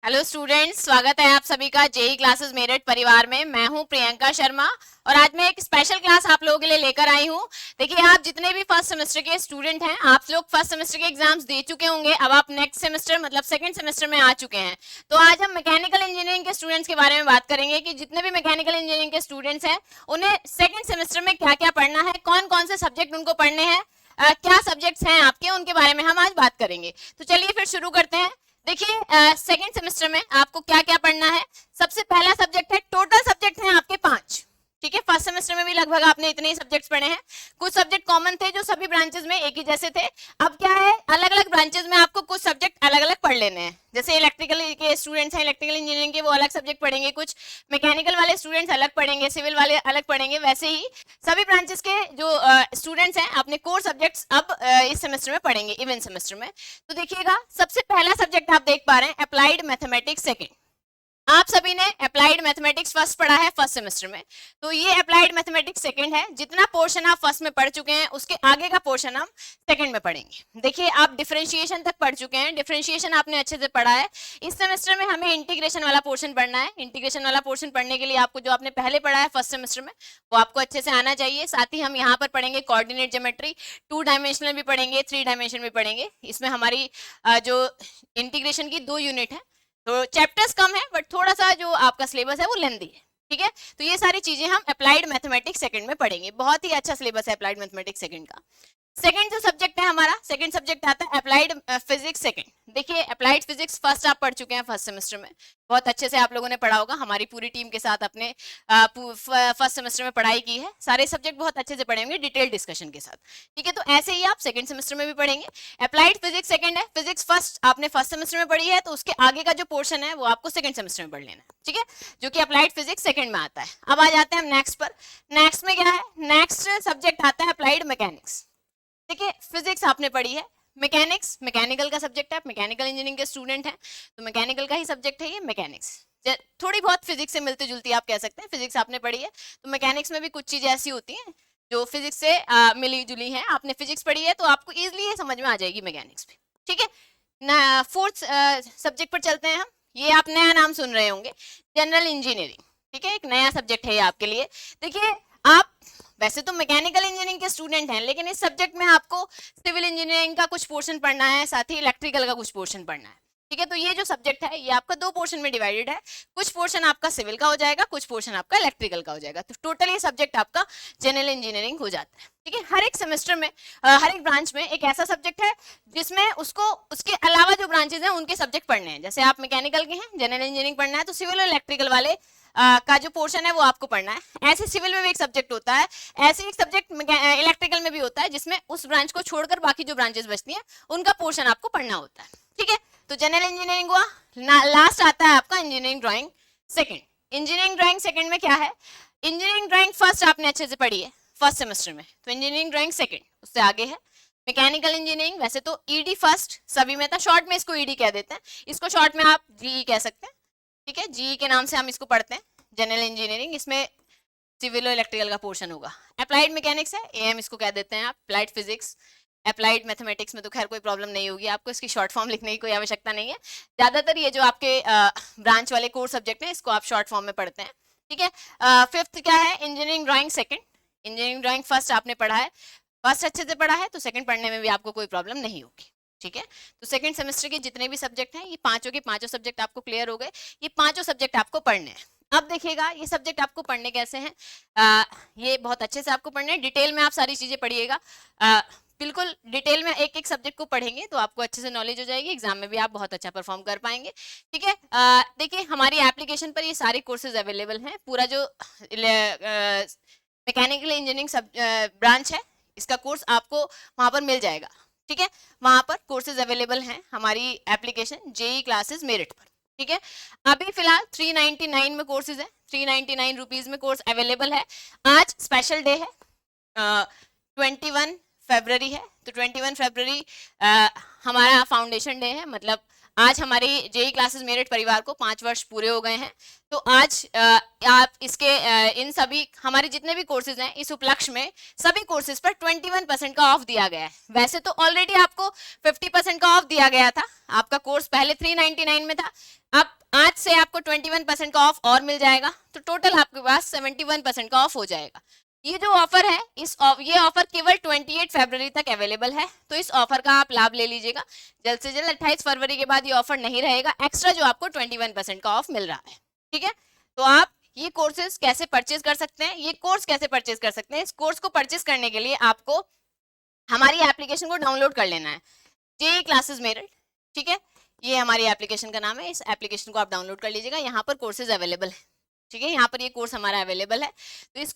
Hello students, स्वागत है आप सभी का जेई क्लासेस मेरठ परिवार में। मैं हूं प्रियंका शर्मा और आज मैं एक स्पेशल क्लास आप लोगों के लिए लेकर आई हूं। देखिए, आप जितने भी फर्स्ट सेमेस्टर के स्टूडेंट हैं, आप लोग फर्स्ट सेमेस्टर के एग्जाम्स दे चुके होंगे। अब आप नेक्स्ट सेमेस्टर मतलब सेकंड सेमेस्टर में आ चुके हैं। तो आज हम मैकेनिकल इंजीनियरिंग के स्टूडेंट्स के बारे में बात करेंगे कि जितने भी मैकेनिकल इंजीनियरिंग के स्टूडेंट्स हैं, उन्हें सेकेंड सेमेस्टर में क्या क्या पढ़ना है, कौन कौन से सब्जेक्ट उनको पढ़ने हैं, क्या सब्जेक्ट्स हैं आपके, उनके बारे में हम आज बात करेंगे। तो चलिए फिर शुरू करते हैं। देखिए, सेकेंड सेमेस्टर में आपको क्या क्या पढ़ना है। सबसे पहला सब्जेक्ट है, टोटल सब्जेक्ट हैं आपके 5। ठीक है, फर्स्ट सेमेस्टर में भी लगभग आपने इतने ही सब्जेक्ट्स पढ़े हैं। कुछ सब्जेक्ट कॉमन थे जो सभी ब्रांचेस में एक ही जैसे थे। अब क्या है, अलग अलग ब्रांचेस में आपको कुछ सब्जेक्ट अलग अलग पढ़ लेने हैं। जैसे इलेक्ट्रिकल के स्टूडेंट्स हैं, इलेक्ट्रिकल इंजीनियरिंग के वो अलग सब्जेक्ट पढ़ेंगे, कुछ मैकेनिकल वाले स्टूडेंट्स अलग पढ़ेंगे, सिविल वाले अलग पढ़ेंगे। वैसे ही सभी ब्रांचेस के जो स्टूडेंट्स हैं अपने कोर सब्जेक्ट्स अब इस सेमेस्टर में पढ़ेंगे, इवन सेमेस्टर में। तो देखिएगा, सबसे पहला सब्जेक्ट आप देख पा रहे हैं, अप्लाइड मैथमेटिक्स सेकेंड। आप सभी ने अप्लाइड मैथमेटिक्स फर्स्ट पढ़ा है फर्स्ट सेमेस्टर में, तो ये अप्लाइड मैथमेटिक्स सेकंड है। जितना पोर्शन आप फर्स्ट में पढ़ चुके हैं, उसके आगे का पोर्शन हम सेकंड में पढ़ेंगे। देखिए, आप डिफरेंशिएशन तक पढ़ चुके हैं, डिफरेंशिएशन आपने अच्छे से पढ़ा है। इस सेमेस्टर में हमें इंटीग्रेशन वाला पोर्शन पढ़ना है। इंटीग्रेशन वाला पोर्शन पढ़ने के लिए आपको जो आपने पहले पढ़ा है फर्स्ट सेमेस्टर में, वो आपको अच्छे से आना चाहिए। साथ ही हम यहाँ पर पढ़ेंगे कोऑर्डिनेट ज्योमेट्री, 2 डायमेंशनल भी पढ़ेंगे, 3 डायमेंशन भी पढ़ेंगे। इसमें हमारी जो इंटीग्रेशन की 2 यूनिट है, तो चैप्टर्स कम है बट थोड़ा सा जो आपका सिलेबस है वो लेंदी है। ठीक है, तो ये सारी चीजें हम अप्लाइड मैथमेटिक्स सेकंड में पढ़ेंगे। बहुत ही अच्छा सिलेबस है अप्लाइड मैथमेटिक्स सेकंड का। सेकंड जो सब्जेक्ट है हमारा, सेकंड सब्जेक्ट आता है अप्लाइड फिजिक्स सेकंड। देखिए, अप्लाइड फिजिक्स फर्स्ट आप पढ़ चुके हैं फर्स्ट सेमेस्टर में, बहुत अच्छे से आप लोगों ने पढ़ा होगा। हमारी पूरी टीम के साथ अपने फर्स्ट सेमेस्टर में पढ़ाई की है। सारे सब्जेक्ट बहुत अच्छे से पढ़ेंगे डिटेल डिस्कशन के साथ। ठीक है, तो ऐसे ही आप सेकंड सेमेस्टर में भी पढ़ेंगे। अप्लाइड फिजिक्स सेकंड है, फिजिक्स फर्स्ट आपने फर्स्ट सेमेस्टर में पढ़ी है, तो उसके आगे का जो पोर्शन है वो आपको सेकंड सेमेस्टर में पढ़ लेना है। ठीक है, जो कि अप्लाइड फिजिक्स सेकंड में आता है। अब आ जाते हैं हम नेक्स्ट पर। नेक्स्ट में क्या है, नेक्स्ट सब्जेक्ट आता है अप्लाइड मैकेनिक्स। देखिए, फिजिक्स आपने पढ़ी है, मैकेनिक्स मैकेनिकल का सब्जेक्ट है, आप मैकेनिकल इंजीनियरिंग के स्टूडेंट हैं, तो मैकेनिकल का ही सब्जेक्ट है ये मैकेनिक्स। थोड़ी बहुत फिजिक्स से मिलती जुलती आप कह सकते हैं। फिजिक्स आपने पढ़ी है, तो मैकेनिक्स में भी कुछ चीजें ऐसी होती हैं जो फिजिक्स से मिली जुली हैं। आपने फिजिक्स पढ़ी है तो आपको इजिली ये समझ में आ जाएगी मैकेनिक्स भी। ठीक है ना, फोर्थ सब्जेक्ट पर चलते हैं हम। ये आप नया नाम सुन रहे होंगे, जनरल इंजीनियरिंग। ठीक है, एक नया सब्जेक्ट है ये आपके लिए। देखिए, आप वैसे तो मैकेनिकल इंजीनियरिंग के स्टूडेंट हैं, लेकिन इस सब्जेक्ट में आपको सिविल इंजीनियरिंग का कुछ पोर्शन पढ़ना है, साथ ही इलेक्ट्रिकल का कुछ पोर्शन पढ़ना है। ठीक है, तो ये जो सब्जेक्ट है ये आपका 2 पोर्शन में डिवाइडेड है। कुछ पोर्शन आपका सिविल का हो जाएगा, कुछ पोर्शन आपका इलेक्ट्रिकल का हो जाएगा। तो टोटल ये सब्जेक्ट आपका जनरल इंजीनियरिंग हो जाता है। ठीक है, हर एक सेमेस्टर में हर एक ब्रांच में एक ऐसा सब्जेक्ट है जिसमें उसको उसके अलावा जो ब्रांचेज हैं उनके सब्जेक्ट पढ़ने हैं। जैसे आप मैकेनिकल के हैं, जनरल इंजीनियरिंग पढ़ना है, तो सिविल और इलेक्ट्रिकल वाले का जो पोर्शन है वो आपको पढ़ना है। ऐसे सिविल में भी एक सब्जेक्ट होता है, ऐसे एक सब्जेक्ट इलेक्ट्रिकल में भी होता है, जिसमें उस ब्रांच को छोड़कर बाकी जो ब्रांचेस बचती हैं उनका पोर्शन आपको पढ़ना होता है। ठीक है, तो जनरल इंजीनियरिंग हुआ। लास्ट आता है आपका engineering drawing second. Engineering drawing second में क्या है, इंजीनियरिंग ड्राइंग फर्स्ट आपने अच्छे से पढ़ी है फर्स्ट सेमेस्टर में, तो इंजीनियरिंग ड्राइंग सेकंड उससे आगे है मैकेनिकल इंजीनियरिंग। वैसे तो ईडी फर्स्ट सभी में था, शॉर्ट में इसको ईडी कह देते हैं, इसको शॉर्ट में आप जीई कह सकते हैं। ठीक है, जीई के नाम से हम इसको पढ़ते हैं जनरल इंजीनियरिंग। इसमें सिविल और इलेक्ट्रिकल का पोर्शन होगा। अप्लाइड मैकेनिक्स है, एएम इसको कह देते हैं आप। अप्लाइड फिजिक्स, अप्लाइड मैथमेटिक्स में तो खैर कोई प्रॉब्लम नहीं होगी आपको, इसकी शॉर्ट फॉर्म लिखने की कोई आवश्यकता नहीं है। ज्यादातर ये जो आपके ब्रांच वाले कोर्स सब्जेक्ट हैं इसको आप शॉर्ट फॉर्म में पढ़ते हैं। ठीक है, फिफ्थ क्या है, engineering drawing second. Engineering drawing first आपने पढ़ा है, फर्स्ट अच्छे से पढ़ा है, तो सेकंड पढ़ने में भी आपको कोई प्रॉब्लम नहीं होगी। ठीक है, तो सेकंड सेमेस्टर के जितने भी सब्जेक्ट हैं, ये पांचों के पांचों सब्जेक्ट आपको क्लियर हो गए। ये पांचों सब्जेक्ट आपको पढ़ने हैं। अब देखिएगा, ये सब्जेक्ट आपको पढ़ने कैसे हैं। ये बहुत अच्छे से आपको पढ़ने हैं, डिटेल में आप सारी चीजें पढ़िएगा। बिल्कुल डिटेल में एक एक सब्जेक्ट को पढ़ेंगे तो आपको अच्छे से नॉलेज हो जाएगी, एग्जाम में भी आप बहुत अच्छा परफॉर्म कर पाएंगे। ठीक है, देखिए हमारी एप्लीकेशन पर ये सारे कोर्सेज अवेलेबल हैं। पूरा जो मैकेनिकल इंजीनियरिंग ब्रांच है, इसका कोर्स आपको वहां पर मिल जाएगा। ठीक है, वहां पर कोर्सेज अवेलेबल हैं हमारी एप्लीकेशन जेई क्लासेस मेरिट पर। ठीक है, अभी फिलहाल 399 में कोर्सेज है, 399 रुपीज में कोर्स अवेलेबल है। आज स्पेशल डे है, 21 फरवरी है, तो 21 फरवरी हमारा फाउंडेशन डे है, मतलब आज हमारे जेई क्लासेस मेरिट परिवार को 5 वर्ष पूरे हो गए हैं। तो आज आप इसके इन सभी हमारे जितने भी कोर्सेज हैं, इस उपलक्ष्य में सभी कोर्सेज पर 21% का ऑफ दिया गया है। वैसे तो ऑलरेडी आपको 50% का ऑफ दिया गया था, आपका कोर्स पहले 399 में था, अब आज से आपको 21% का ऑफ और मिल जाएगा, तो टोटल आपके पास 71% का ऑफ हो जाएगा। ये जो ऑफर है, ये ऑफर केवल 28 फरवरी तक अवेलेबल है, तो इस ऑफर का आप लाभ ले लीजिएगा। जल्द से जल्द 28 फरवरी के बाद ये ऑफर नहीं रहेगा, एक्स्ट्रा जो आपको 21% का ऑफ मिल रहा है। ठीक है, तो आप ये कोर्सेज कैसे परचेज कर सकते हैं, ये कोर्स कैसे परचेज कर सकते हैं। इस कोर्स को परचेज करने के लिए आपको हमारी एप्लीकेशन को डाउनलोड कर लेना है, जेई क्लासेस मेरिट। ठीक है, ये हमारी एप्लीकेशन का नाम है, इस एप्लीकेशन को आप डाउनलोड कर लीजिएगा। यहाँ पर कोर्सेज अवेलेबल है, ठीक है, यहाँ पर ये कोर्स हमारा अवेलेबल है। तो इस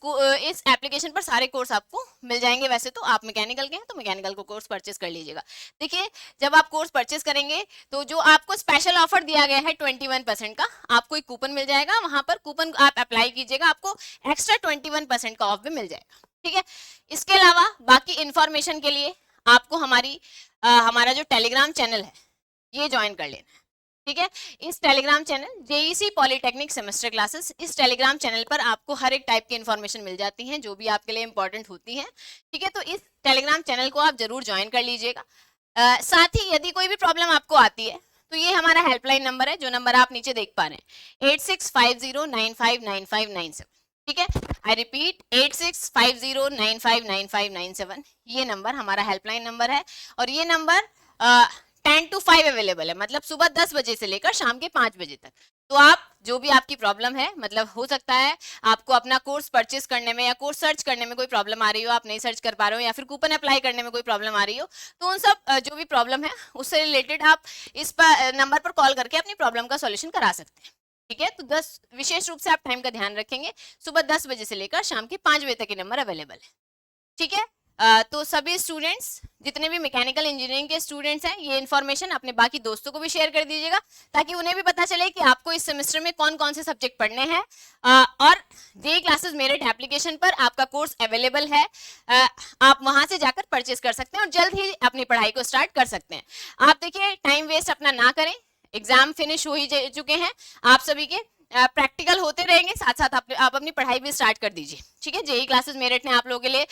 एप्लीकेशन पर सारे कोर्स आपको मिल जाएंगे। वैसे तो आप मैकेनिकल के हैं तो मैकेनिकल को कोर्स परचेज कर लीजिएगा। देखिए, जब आप कोर्स परचेज करेंगे तो जो आपको स्पेशल ऑफर दिया गया है 21% का, आपको एक कूपन मिल जाएगा, वहां पर कूपन आप अप्लाई कीजिएगा, आपको एक्स्ट्रा 21% का ऑफ भी मिल जाएगा। ठीक है, इसके अलावा बाकी इंफॉर्मेशन के लिए आपको हमारा जो टेलीग्राम चैनल है ये ज्वाइन कर लेना है। ठीक है, इस Telegram channel JEC polytechnic semester classes, इस टेलीग्राम चैनल पर आपको हर एक टाइप की इन्फॉर्मेशन मिल जाती है जो भी आपके लिए इंपॉर्टेंट होती है। ठीक है, तो इस टेलीग्राम चैनल को आप जरूर ज्वाइन कर लीजिएगा। साथ ही यदि कोई भी प्रॉब्लम आपको आती है तो ये हमारा हेल्पलाइन नंबर है, जो नंबर आप नीचे देख पा रहे हैं, 8650959597। ठीक है, आई रिपीट 8650959597, ये नंबर हमारा हेल्पलाइन नंबर है। और ये नंबर 10 to 5 अवेलेबल है, मतलब सुबह 10 बजे से लेकर शाम के 5 बजे तक। तो आप जो भी आपकी प्रॉब्लम है, मतलब हो सकता है आपको अपना कोर्स परचेस करने में या कोर्स सर्च करने में कोई प्रॉब्लम आ रही हो, आप नहीं सर्च कर पा रहे हो, या फिर कूपन अप्लाई करने में कोई प्रॉब्लम आ रही हो, तो उन सब जो भी प्रॉब्लम है उससे रिलेटेड आप इस नंबर पर कॉल करके अपनी प्रॉब्लम का सॉल्यूशन करा सकते हैं। ठीक है, तो 10 विशेष रूप से आप टाइम का ध्यान रखेंगे, सुबह 10 बजे से लेकर शाम के 5 बजे तक ये नंबर अवेलेबल है। ठीक है, तो सभी स्टूडेंट्स, जितने भी मैकेनिकल इंजीनियरिंग के स्टूडेंट्स हैं, ये इन्फॉर्मेशन अपने बाकी दोस्तों को भी शेयर कर दीजिएगा, ताकि उन्हें भी पता चले कि आपको इस सेमेस्टर में कौन कौन से सब्जेक्ट पढ़ने हैं। और जेईई क्लासेस मेरिट एप्लीकेशन पर आपका कोर्स अवेलेबल है, आप वहां से जाकर परचेज कर सकते हैं और जल्द ही अपनी पढ़ाई को स्टार्ट कर सकते हैं। आप देखिए, टाइम वेस्ट अपना ना करें, एग्जाम फिनिश हो ही चुके हैं आप सभी के, प्रैक्टिकल होते रहेंगे, साथ साथ आप अपनी पढ़ाई भी स्टार्ट कर दीजिए। ठीक है, जेईई क्लासेस मेरिट ने आप लोगों के लिए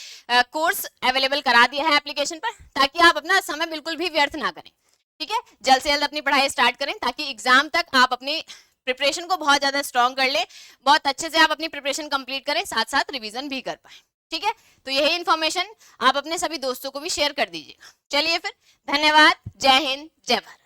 कोर्स अवेलेबल करा दिया है एप्लीकेशन पर, ताकि आप अपना समय बिल्कुल भी व्यर्थ ना करें। ठीक है, जल्द से जल्द अपनी पढ़ाई स्टार्ट करें, ताकि एग्जाम तक आप अपनी प्रिपरेशन को बहुत ज्यादा स्ट्रॉन्ग कर ले, बहुत अच्छे से आप अपनी प्रिपरेशन कंप्लीट करें, साथ साथ रिविजन भी कर पाए। ठीक है, तो यही इन्फॉर्मेशन आप अपने सभी दोस्तों को भी शेयर कर दीजिएगा। चलिए फिर, धन्यवाद, जय हिंद, जय भारत।